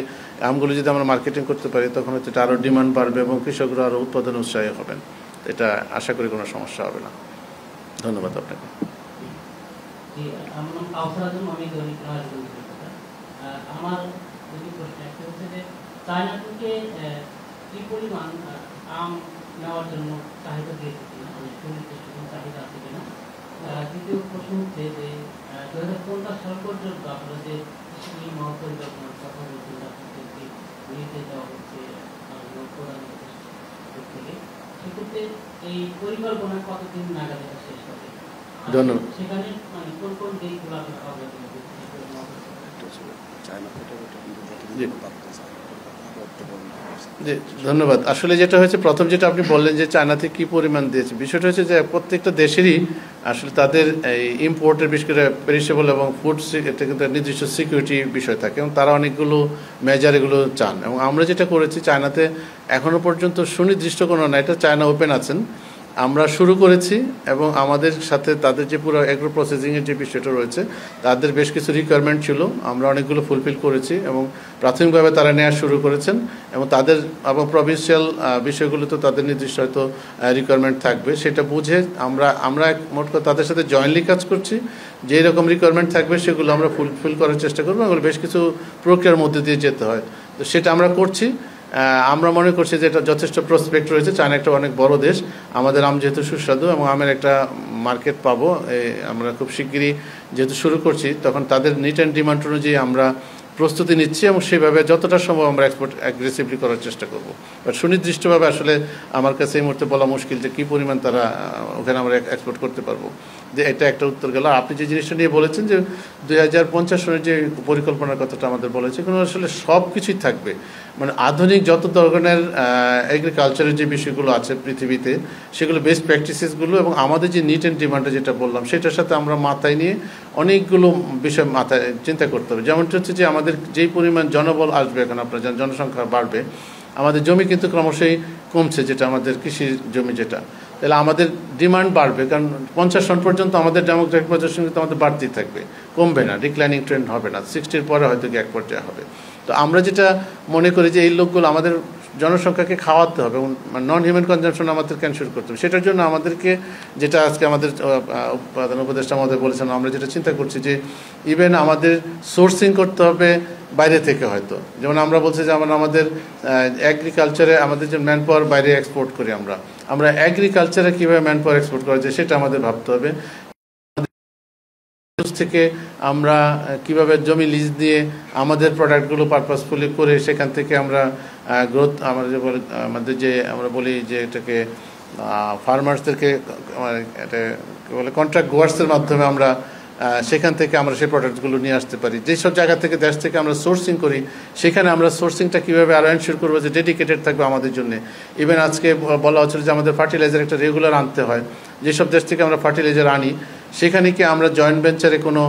আমগুলো যদি আমরা মার্কেটিং করতে পারি তখন হচ্ছে এটা আরও ডিমান্ড বাড়বে এবং কৃষকরা আরও উৎপাদনে উৎসাহী হবেন। এটা আশা করি কোনো সমস্যা হবে না। ধন্যবাদ আপনাকে। আমার দুটি প্রশ্ন, একটা হচ্ছে যে চায়না থেকে কি পরিমাণ আম নেওয়ার জন্য চাহিদা দিয়েছে কিনা, মানে সুনির্দিষ্ট কোনো চাহিদা আছে কিনা। দ্বিতীয় প্রশ্ন হচ্ছে যে 2050 সাল পর্যন্ত আপনারা যে কৃষি মহাপরিকল্পনার কথা বলছেন আপনাদেরকে নিতে দেওয়া হচ্ছে প্রধানমন্ত্রীর থেকে, সেক্ষেত্রে এই পরিকল্পনা কতদিন নাগাদ এটা শেষ হবে? ধন্যবাদ। সেখানে মানে কোন কোন দিকগুলো আপনারা পাবেন? জি ধন্যবাদ। আসলে যেটা হয়েছে প্রথম যেটা আপনি বললেন যে চায়নাতে কি পরিমাণ দিয়েছে, বিষয়টা হচ্ছে যে প্রত্যেকটা দেশেরই আসলে তাদের এই ইম্পোর্টের বিশেষ করে পেরিশেবল এবং ফুড এটা কিন্তু নির্দিষ্ট সিকিউরিটি বিষয় থাকে এবং তারা অনেকগুলো মেজার এগুলো চান। এবং আমরা যেটা করেছি চায়নাতে এখনও পর্যন্ত সুনির্দিষ্ট কোনো না, এটা চায়না ওপেন আছেন, আমরা শুরু করেছি এবং আমাদের সাথে তাদের যে পুরো এগ্রো প্রসেসিংয়ের যে বিষয়টা রয়েছে তাদের বেশ কিছু রিকোয়ারমেন্ট ছিল, আমরা অনেকগুলো ফুলফিল করেছি এবং প্রাথমিকভাবে তারা নেওয়া শুরু করেছেন এবং তাদের এবং প্রভিন্সিয়াল বিষয়গুলো তো তাদের নির্দিষ্ট হয়তো রিকোয়ারমেন্ট থাকবে, সেটা বুঝে আমরা মোট কথা তাদের সাথে জয়েন্টলি কাজ করছি। যেই রকম রিকোয়ারমেন্ট থাকবে সেগুলো আমরা ফুলফিল করার চেষ্টা করবো, এগুলো বেশ কিছু প্রক্রিয়ার মধ্যে দিয়ে যেতে হয়, তো সেটা আমরা করছি। আমরা মনে করছি যে এটা যথেষ্ট প্রসপেক্ট রয়েছে। চায়না একটা অনেক বড় দেশ, আমাদের আম যেহেতু সুস্বাদু এবং আমের একটা মার্কেট পাবো, আমরা খুব শিগগিরই যেহেতু শুরু করছি তখন তাদের নিট অ্যান্ড ডিমান্ড অনুযায়ী আমরা প্রস্তুতি নিচ্ছি এবং সেভাবে যতটা সম্ভব আমরা এক্সপোর্ট অ্যাগ্রেসিভলি করার চেষ্টা করব। বাট সুনির্দিষ্টভাবে আসলে আমার কাছে এই মুহূর্তে বলা মুশকিল যে কী পরিমাণ তারা ওখানে আমরা এক্সপোর্ট করতে পারবো। যে এটা একটা উত্তর গেল। আপনি যে জিনিসটা নিয়ে বলেছেন যে 2050 সনের যে পরিকল্পনার কথাটা আমাদের বলেছে, এগুলো আসলে সব কিছুই থাকবে, মানে আধুনিক যত ধরনের এগ্রিকালচারের যে বিষয়গুলো আছে পৃথিবীতে সেগুলো বেস্ট প্র্যাকটিসেসগুলো এবং আমাদের যে নিট অ্যান্ড ডিমান্ডটা যেটা বললাম সেটার সাথে আমরা মাথায় নিয়ে অনেকগুলো বিষয় মাথায় চিন্তা করতে হবে। যেমনটা হচ্ছে যে আমাদের যেই পরিমাণ জনবল আসবে, এখন আপনার জনসংখ্যা বাড়বে, আমাদের জমি কিন্তু ক্রমশই কমছে, যেটা আমাদের কৃষির জমি যেটা, তাহলে আমাদের ডিমান্ড বাড়বে, কারণ 50 সন পর্যন্ত আমাদের ডেমোগ্রাফিক পজিশন কিন্তু আমাদের বাড়তেই থাকবে, কমবে না, ডিক্লাইনিং ট্রেন্ড হবে না, 60-র পরে হয়তো এক পর্যায়ে হবে। তো আমরা যেটা মনে করি যে এই লোকগুলো আমাদের জনসংখ্যাকে খাওয়াতে হবে এবং নন হিউম্যান কনজাম্পশন আমাদেরকে এনশিওর করতে হবে। সেটার জন্য আমাদেরকে যেটা আজকে আমাদের প্রধান উপদেষ্টা আমাদের বলেছেন, আমরা যেটা চিন্তা করছি যে ইভেন আমাদের সোর্সিং করতে হবে বাইরে থেকে, হয়তো যেমন আমরা বলছি যে আমাদের এগ্রিকালচারে আমাদের যে ম্যান পাওয়ার বাইরে এক্সপোর্ট করি, আমরা এগ্রিকালচারে কীভাবে ম্যান পাওয়ার এক্সপোর্ট করা যায় সেটা আমাদের ভাবতে হবে। থেকে আমরা কিভাবে জমি লিজ দিয়ে আমাদের প্রোডাক্টগুলো পারপাসফুলি করে সেখান থেকে আমরা গ্রোথ আমাদের যে আমরা বলি যে এটাকে ফার্মার্সদেরকে এটা বলে কন্ট্রাক্ট গোয়ার্সের মাধ্যমে আমরা সেখান থেকে আমরা সেই প্রোডাক্টগুলো নিয়ে আসতে পারি। যেসব জায়গা থেকে দেশ থেকে আমরা সোর্সিং করি সেখানে আমরা সোর্সিংটা কীভাবে আরও এনশিওর করবো যে ডেডিকেটেড থাকবে আমাদের জন্য। ইভেন আজকে বলা হচ্ছিল যে আমাদের ফার্টিলাইজার একটা রেগুলার আনতে হয়, যেসব দেশ থেকে আমরা ফার্টিলাইজার আনি সেখানে কি আমরা জয়েন্ট ভেঞ্চারে কোনো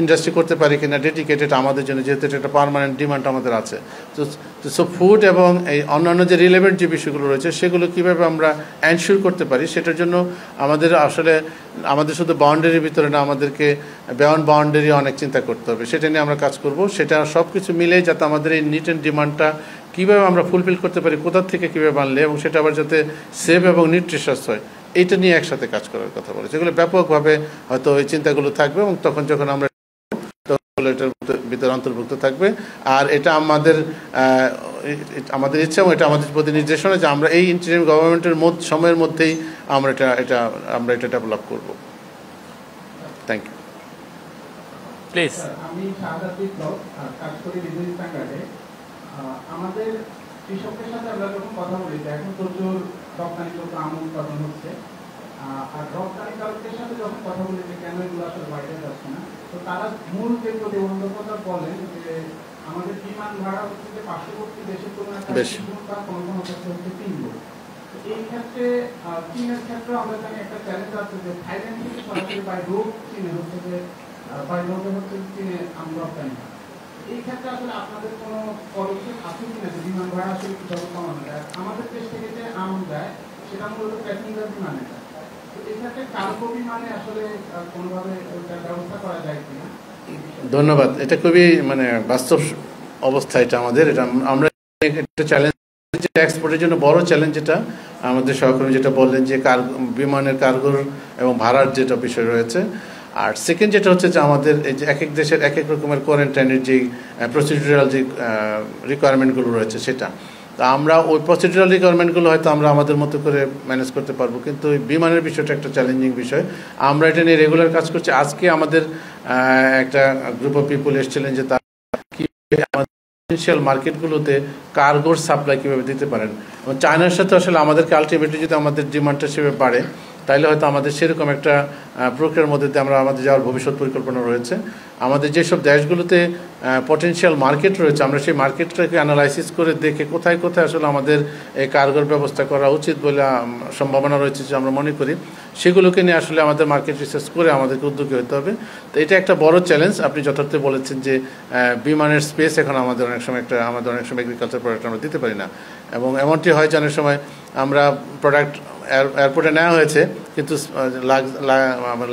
ইন্ডাস্ট্রি করতে পারি কিনা ডেডিকেটেড আমাদের জন্য, যেহেতু এটা একটা পার্মানেন্ট ডিমান্ড আমাদের আছে। তো সো ফুড এবং এই অন্যান্য যে রিলেভেন্ট যে বিষয়গুলো রয়েছে সেগুলো কীভাবে আমরা এনশিওর করতে পারি, সেটার জন্য আমাদের শুধু বাউন্ডারির ভিতরে না, আমাদেরকে বিয়ন্ড বাউন্ডারি অনেক চিন্তা করতে হবে, সেটা নিয়ে আমরা কাজ করব। সেটা সব কিছু মিলেই যাতে আমাদের এই নিট অ্যান্ড ডিমান্ডটা কীভাবে আমরা ফুলফিল করতে পারি, কোথার থেকে কীভাবে বানলে এবং সেটা আবার যাতে সেফ এবং নিউট্রিশাস হয়, এইটা নিয়ে একসাথে কাজ করার কথা বলেছে। এগুলো ব্যাপকভাবে হয়তো এই চিন্তাগুলো থাকবে এবং তখন যখন আমরা এটার ভিতরে অন্তর্ভুক্ত থাকবে। আর এটা আমাদের ইচ্ছা এবং এটা আমাদের প্রতি নির্দেশনা যে আমরা এই ইন্টারিম গভর্নমেন্টের সময়ের মধ্যেই আমরা এটা ডেভেলপ করব। Thank you. প্লিজ। আমি শাহাদাত বিপ্লব, কাজ করি বিদ্যুৎ স্ট্যান্ডার্ডে। আমাদের কৃষকদের সাথে আমরা যখন কথা বলি এখন প্রচুর রপ্তানিযোগ্য আম উৎপাদন হচ্ছে। আর রপ্তানিকারকদের সাথে যখন কথা বলি যে কেন এগুলো আসলে বাইরে যাচ্ছে না, তো তারা মূল যে প্রতিবন্ধকতা বলেন যে আমাদের বিমান ভাড়া হচ্ছে যে পার্শ্ববর্তী দেশের তুলনায় বা কোনো কোনো ক্ষেত্রে হচ্ছে 3 গুণ। এই ক্ষেত্রে চীনের ক্ষেত্রে আমরা জানি একটা চ্যালেঞ্জ আছে যে থাইল্যান্ড থেকে সরাসরি বাই রোড চীনে হচ্ছে যে বাই রোডে হচ্ছে চীনে আম রপ্তানি। এই ক্ষেত্রে আসলে আপনাদের কোনো পদক্ষেপ আছে কিনা যে বিমান ভাড়া আসলে কিভাবে কমানো যায়? আমাদের দেশ থেকে যে আম যায় সেটা মূলত প্যাসেঞ্জার বিমানে যায়, তো এই ক্ষেত্রে কার্গো বিমানে আসলে কোনোভাবে ব্যবস্থা করা যায় কিনা? ধন্যবাদ। এটা খুবই বাস্তব অবস্থা, এটা আমাদের আমরা একটা চ্যালেঞ্জ, এক্সপোর্টের জন্য বড় চ্যালেঞ্জ যেটা আমাদের সহকর্মী যেটা বললেন যে বিমানের কার্গোর এবং ভাড়ার যেটা বিষয় রয়েছে। আর সেকেন্ড যেটা হচ্ছে যে আমাদের এই যে এক এক দেশের এক এক রকমের কোয়ারেন্টাইনের যে প্রসিডিউরাল যে রিকোয়ারমেন্টগুলো রয়েছে সেটা, তো আমরা ওই প্রসিডিউরাল রিকোয়ারমেন্টগুলো হয়তো আমরা আমাদের মতো করে ম্যানেজ করতে পারবো, কিন্তু ওই বিমানের বিষয়টা একটা চ্যালেঞ্জিং বিষয়। আমরা এটা নিয়ে রেগুলার কাজ করছি। আজকে আমাদের একটা গ্রুপ অফ পিপল এসেছিলেন যে তারা কীভাবে আমাদের পটেনশিয়াল মার্কেটগুলোতে কার্গোর সাপ্লাই কীভাবে দিতে পারেন, এবং চায়নার সাথে আসলে আমাদেরকে আলটিমেটলি যদি আমাদের ডিমান্ডটা সেভাবে বাড়ে তাহলে হয়তো আমাদের সেরকম একটা প্রক্রিয়ার মধ্যে দিয়ে আমরা আমাদের যাওয়ার ভবিষ্যৎ পরিকল্পনা রয়েছে। আমাদের যেসব দেশগুলোতে পটেনশিয়াল মার্কেট রয়েছে আমরা সেই মার্কেটটাকে অ্যানালাইসিস করে দেখে কোথায় কোথায় আসলে আমাদের এই কার্গোর ব্যবস্থা করা উচিত বলে সম্ভাবনা রয়েছে যে আমরা মনে করি, সেগুলোকে নিয়ে আসলে আমাদের মার্কেট রিসার্চ করে আমাদেরকে উদ্যোগী হতে হবে। তো এটা একটা বড় চ্যালেঞ্জ। আপনি যথার্থ বলেছেন যে বিমানের স্পেস এখন আমাদের অনেক সময় এগ্রিকালচার প্রোডাক্ট আমরা দিতে পারি না, এবং এমনটি হয় যে অনেক সময় আমরা প্রোডাক্ট এয়ারপোর্টে নেওয়া হয়েছে কিন্তু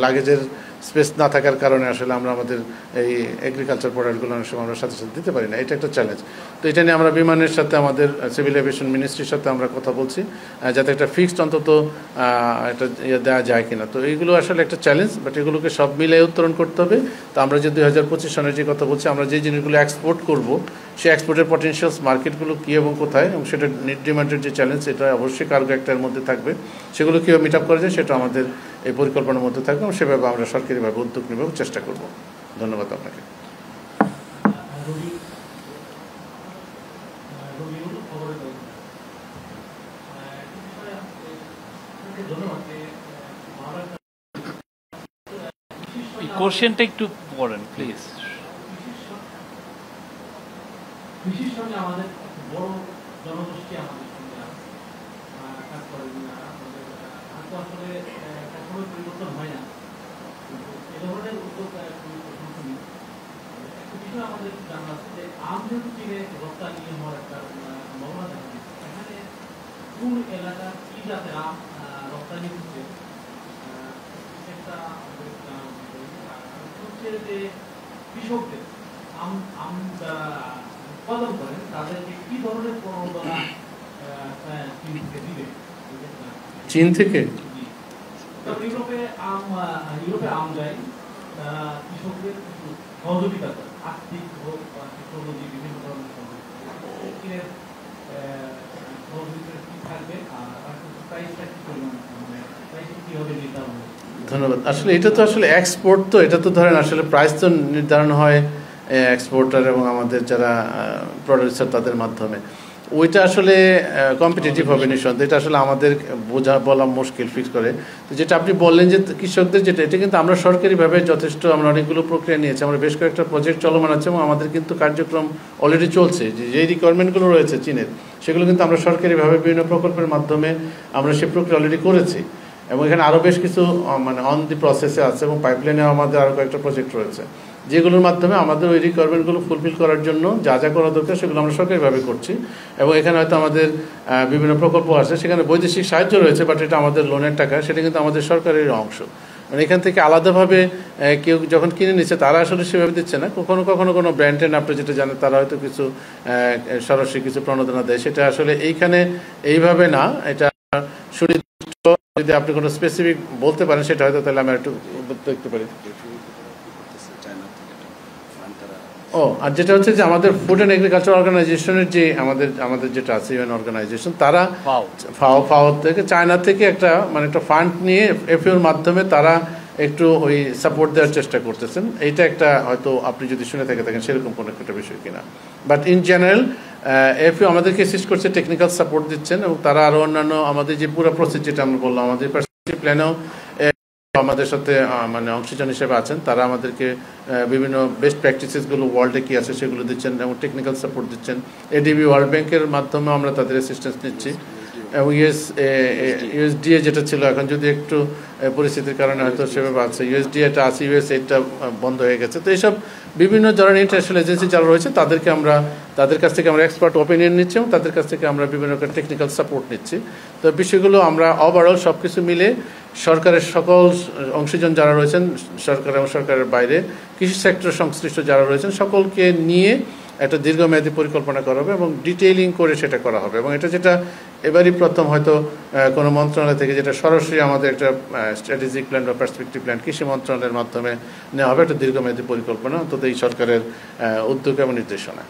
লাগেজের স্পেস না থাকার কারণে আসলে আমরা আমাদের এই এগ্রিকালচার প্রোডাক্টগুলো অনেক সময় আমরা সাথে সাথে দিতে পারি না। এটা একটা চ্যালেঞ্জ। তো এটা নিয়ে আমরা বিমানের সাথে আমাদের সিভিল এভিয়েশন মিনিস্ট্রির সাথে আমরা কথা বলছি যাতে একটা ফিক্সড অন্তত একটা দেওয়া যায় কিনা। তো এইগুলো আসলে একটা চ্যালেঞ্জ, বাট এগুলোকে সব মিলিয়ে উত্তরণ করতে হবে। তো আমরা যে 2025 সনের যে কথা বলছি, আমরা যে জিনিসগুলো এক্সপোর্ট করব সেই এক্সপোর্টের পটেনশিয়ালস মার্কেটগুলো কী এবং কোথায়, এবং সেটা ডিমান্ডের যে চ্যালেঞ্জ এটা অবশ্যই কার্গো একটার মধ্যে থাকবে, সেগুলো কীভাবে মিট আপ করা যায় সেটা আমাদের এই পরিকল্পনার মধ্যে থাকবে, এবং সেভাবে আমরা সরকারিভাবে উদ্যোগ নেব, চেষ্টা করব। ধন্যবাদ আপনাকে। কোশ্চেনটা একটু পড়েন প্লিজ। কৃষির সঙ্গে আমাদের বড় জনগোষ্ঠী আমাদের সঙ্গে কাজ করে আসলে সময় পরিবর্তন হয় না, এ ধরনের উদ্যোগ একটা বিষয় আমাদের জানা আছে যে আম যেহেতু চীনে রপ্তানি হওয়ার একটা সম্ভাবনা দেখা দিচ্ছে, এখানে কোন এলাকার কি জাতের আম রপ্তানি হচ্ছে একটা হচ্ছে যে কৃষকদের আম যারা উৎপাদন করেন তাদেরকে কি ধরনের প্রণোদনা দিবে? চীন থেকে ইউরোপে আম যায়, তারা কৃষকদের কিছু সহযোগিতা করে, আর্থিক হোক বা টেকনোলজি বিভিন্ন ধরনের চীনের সহযোগিতা কি থাকবে আর প্রাইসটা কি পরিমাণ, প্রাইস কিভাবে নির্ধারণ হবে? ধন্যবাদ। আসলে এটা তো আসলে এক্সপোর্ট, তো এটা তো ধরেন আসলে প্রাইস তো নির্ধারণ হয় এক্সপোর্টার এবং আমাদের যারা প্রডিউসার তাদের মাধ্যমে। ওইটা আসলে কম্পিটিটিভ হবে নিঃসন্দেহে, এটা আসলে আমাদের বলা মুশকিল ফিক্স করে। তো যেটা আপনি বললেন যে কৃষকদের যেটা, এটা কিন্তু আমরা সরকারিভাবে যথেষ্ট আমরা অনেকগুলো প্রক্রিয়া নিয়েছি, আমরা বেশ কয়েকটা প্রজেক্ট চলমান আছে এবং আমাদের কিন্তু কার্যক্রম অলরেডি চলছে। যেই রিকোয়ারমেন্টগুলো রয়েছে চীনের, সেগুলো কিন্তু আমরা সরকারিভাবে বিভিন্ন প্রকল্পের মাধ্যমে আমরা সেই প্রক্রিয়া অলরেডি করেছি, এবং এখানে আরও বেশ কিছু অন দি প্রসেসে আছে, এবং পাইপলাইনে আমাদের আরও কয়েকটা প্রজেক্ট রয়েছে যেগুলোর মাধ্যমে আমাদের ওই রিকোয়ারমেন্টগুলো ফুলফিল করার জন্য যা যা করা দরকার সেগুলো আমরা সরকারিভাবে করছি। এবং এখানে হয়তো আমাদের বিভিন্ন প্রকল্প আছে, সেখানে বৈদেশিক সাহায্য রয়েছে, বাট এটা আমাদের লোনের টাকা, সেটা কিন্তু আমাদের সরকারের অংশ। মানে এখান থেকে আলাদাভাবে কেউ যখন কিনে নিচ্ছে তারা আসলে সেভাবে দিচ্ছে না। কখনো কখনো কোনো ব্র্যান্ডের আপনি যেটা জানেন তারা হয়তো কিছু সরাসরি কিছু প্রণোদনা দেয়, সেটা আসলে এইখানে এইভাবে না। এটা সুনির্দিষ্ট, যদি আপনি কোনো স্পেসিফিক বলতে পারেন সেটা হয়তো তাহলে আমি একটু দেখতে পারি। আর যেটা হচ্ছে যে আমাদের ফুড অ্যান্ড এগ্রিকালচার অর্গানাইজেশনের যে আমাদের যেটা আছে ইউএন অর্গানাইজেশন, তারা ফাও থেকে চায়না থেকে একটা একটা ফান্ড নিয়ে এফএওর মাধ্যমে তারা একটু ওই সাপোর্ট দেওয়ার চেষ্টা করতেছেন। এইটা একটা হয়তো আপনি যদি শুনে থাকেন সেরকম কোনো একটা বিষয় কিনা, বাট ইন জেনারেল এফইউ আমাদেরকে অ্যাসিস্ট করছে, টেকনিক্যাল সাপোর্ট দিচ্ছেন, এবং তারা আরও অন্যান্য আমাদের যে পুরো প্রসেস যেটা আমরা বললাম, আমাদের পার্সপেক্টিভ প্ল্যানেও আমাদের সাথে মানে অংশীজন হিসেবে আছেন। তারা আমাদেরকে বিভিন্ন বেস্ট প্র্যাকটিসেসগুলো ওয়ার্ল্ডে কী আছে সেগুলো দিচ্ছেন এবং টেকনিক্যাল সাপোর্ট দিচ্ছেন। এডিবি ওয়ার্ল্ড ব্যাংকের মাধ্যমে আমরা তাদের অ্যাসিস্ট্যান্স নিচ্ছি, এবং ইউএসডিএ যেটা ছিল এখন যদি একটু পরিস্থিতির কারণে হয়তো সেভাবে আছে, ইউএসডিএটা আছে, ইউএসএইডটা বন্ধ হয়ে গেছে। তো এইসব বিভিন্ন ধরনের ইন্টারন্যাশনাল এজেন্সি যারা রয়েছে তাদের কাছ থেকে আমরা এক্সপার্ট ওপিনিয়ন নিচ্ছি এবং তাদের কাছ থেকে আমরা বিভিন্ন টেকনিক্যাল সাপোর্ট নিচ্ছি। তো বিষয়গুলো আমরা ওভারঅল সব কিছু মিলে সরকারের সকল অংশীজন যারা রয়েছেন, সরকার এবং সরকারের বাইরে কৃষি সেক্টর সংশ্লিষ্ট যারা রয়েছেন সকলকে নিয়ে একটা দীর্ঘমেয়াদী পরিকল্পনা করা হবে এবং ডিটেইলিং করে সেটা করা হবে। এবং এটা যেটা এবারই প্রথম হয়তো কোনো মন্ত্রণালয় থেকে যেটা সরাসরি আমাদের একটা স্ট্র্যাটেজিক প্ল্যান বা পার্সপেক্টিভ প্ল্যান কৃষি মন্ত্রণালয়ের মাধ্যমে নেওয়া হবে একটা দীর্ঘমেয়াদী পরিকল্পনা, অন্তত এই সরকারের উদ্যোগ এবং নির্দেশনা।